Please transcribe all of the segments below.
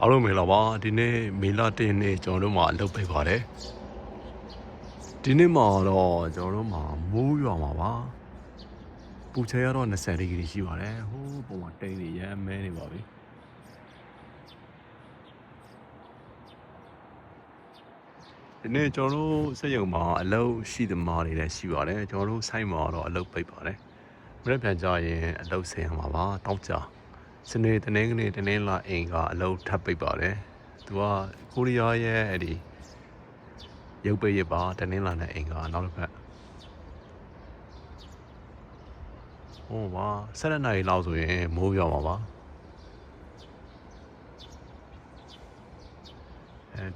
အားလုံးမင်္ဂလာပါဒီနေ့မေလ1နေ့ကျွန်တော်တို့မှာအလုပ်ပိတ်ပါတယ်ဒီနေ့မှာတော့ကျွန်တော်တို့မှာမိုးရွာမှာပါပူချဲကတော့20ဒီဂရီရှိပါတယ်ဟိုးပုံမှာတိတ်နေရမ်းမဲနေပါပြီဒီနေ့ကျွန်တော်တို့စက်ရုံမှာအလုပ်ရှိသမားတွေလည်းရှိပါတယ်ကျွန်တော်တို့ဆိုင်မှာတော့အလုပ်ပိတ်ပါတယ်မနေ့ပြန်ကြရင်အလုပ်ဆင်းရမှာပါတောက်ကြစနေတနင်္ဂနွေတနင်္လာအိမ်ကအလုပ်ထပ်ပိတ်ပါတယ်သူကကိုရီးယားရဲ့အဲ့ဒီရုပ်ပိတ်ရပါတနင်္လာနဲ့အိမ်ကနောက်တစ်ဖက်ဟိုပါ7နာရီလောက်ဆိုရင်မိုးရွာမှာပါ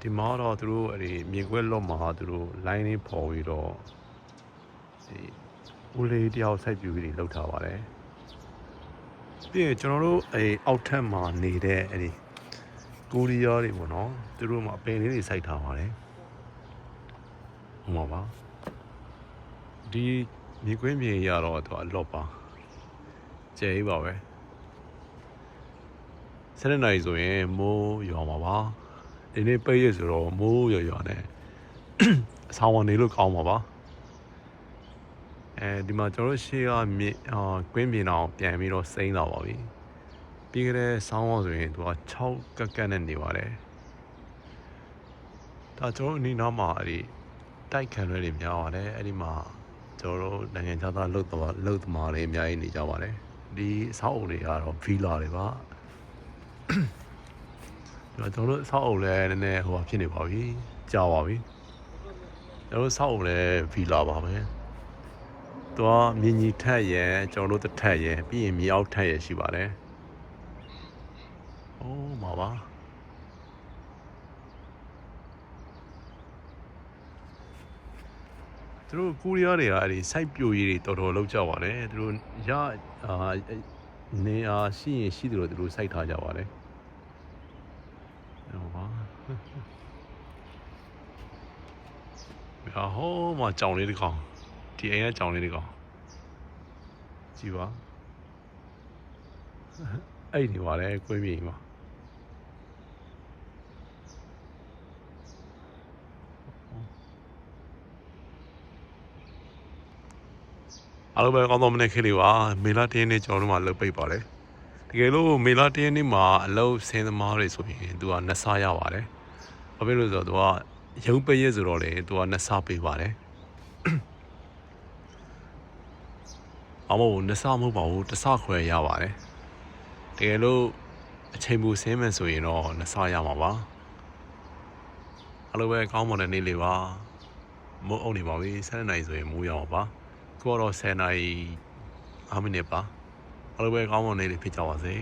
ဒီမှာတော့သူတို့အဲ့ဒီမြေခွဲလော့မှာသူတို့ line လေးပေါ်ပြီးတော့ဒီဦးလေးတယောက်စိုက်ပြူပြီးလှုပ်ထားပါတယ်ပြီးရင်ကျွန်တော်တို့အောက်ထပ်မှာနေတဲ့အဲ့ဒီကိုရီးယားတွေပေါ့နော်သူတို့မှာပင်လေးတွေစိုက်ထားပါတယ်ဟိုမှာပါဒီမြေခွဲမြေရတော့သူအလော့ပါကျဲကြီးပါပဲ7နာရီဆိုရင်မိုးရွာမှာပါဒီနေ့ပိတ်ရဆိုတော့မိုးရွာနဲ့အဆောင်ဝင်နေလို့ကောင်းပါပါဒီမှာကျွန်တော်တို့ရှေ့ကမြေကွင်းပြင်အောင်ပြန်ပြီးတော့စိမ့်လာပါပြီပြီးကြတဲ့ဆောင်းအောင်ဆိုရင်သူက6ကက်ကက်နဲ့နေပါတယ်ဒါကျွန်တော်တို့အနီးနားမှာအဲ့ဒီတိုက်ခံတွေများပါတယ်အဲ့ဒီမှာကျွန်တော်တို့နိုင်ငံခြားသားလှုပ်သမားတွေအများကြီးနေကြပါတယ်ဒီဆောက်အုံတွေကတော့ဗီလာတွေပါကျွန်တော်တို့ဆောက်အုံလည်းနည်းနည်းဟိုဖြစ်နေပါပြီကြာပါပြီကျွန်တော်တို့ဆောက်အုံလည်းဗီလာပါပဲသူကမြင်းကြီးထက်ရယ်ကျွန်တော်တို့တစ်ထက်ရယ်ပြီးရင်မြေအောက်ထက်ရယ်ရှိပါတယ်အိုးမှာပါသူတို့ကိုရီးယားတွေကအဲ့ဒီစိုက်ပျိုးရေးတွေတော်တော်လုပ်ကြပါတယ်သူတို့နေအားရှိရင်ရှိတယ်လို့သူတို့စိုက်ထားကြပါတယ်ဟောပါဟောမှာကြောင်လေးတစ်ကောင်ဒီအိမ်ကကြောင်လေးတစ်ကောင်ကြည့်ပါအဲ့ဒီပါလေကွင်းမြေမှာအားလုံးပဲကောင်းသောမနေ့ခေတ်လေးပါမေလ1ရက်နေ့ကျွန်တော်တို့မှာလုပ်ပိတ်ပါတယ်တကယ်လို့မေလ1ရက်နေ့မှာအလုပ်ဆင်းသမားတွေဆိုရင်သူက2ဆရပါတယ်ဘာဖြစ်လို့ဆိုတော့သူကရုံးပိတ်ရဆိုတော့လေသူက2ဆပေးပါတယ်အမို့2ဆမဟုတ်ပါဘူး1ဆခွဲရပါတယ်တကယ်လို့အချိန်ပူဆင်းမယ်ဆိုရင်တော့2ဆရမှာပါအားလုံးပဲကောင်းမွန်တဲ့နေ့လေးပါမိုးအုံနေပါပြီ7နာရီဆိုရင်မိုးရမှာပါကိုတော့10နာရီ5မိနစ်ပါအားလုံးပဲကောင်းမွန်နေလေးဖြစ်ကြပါစေ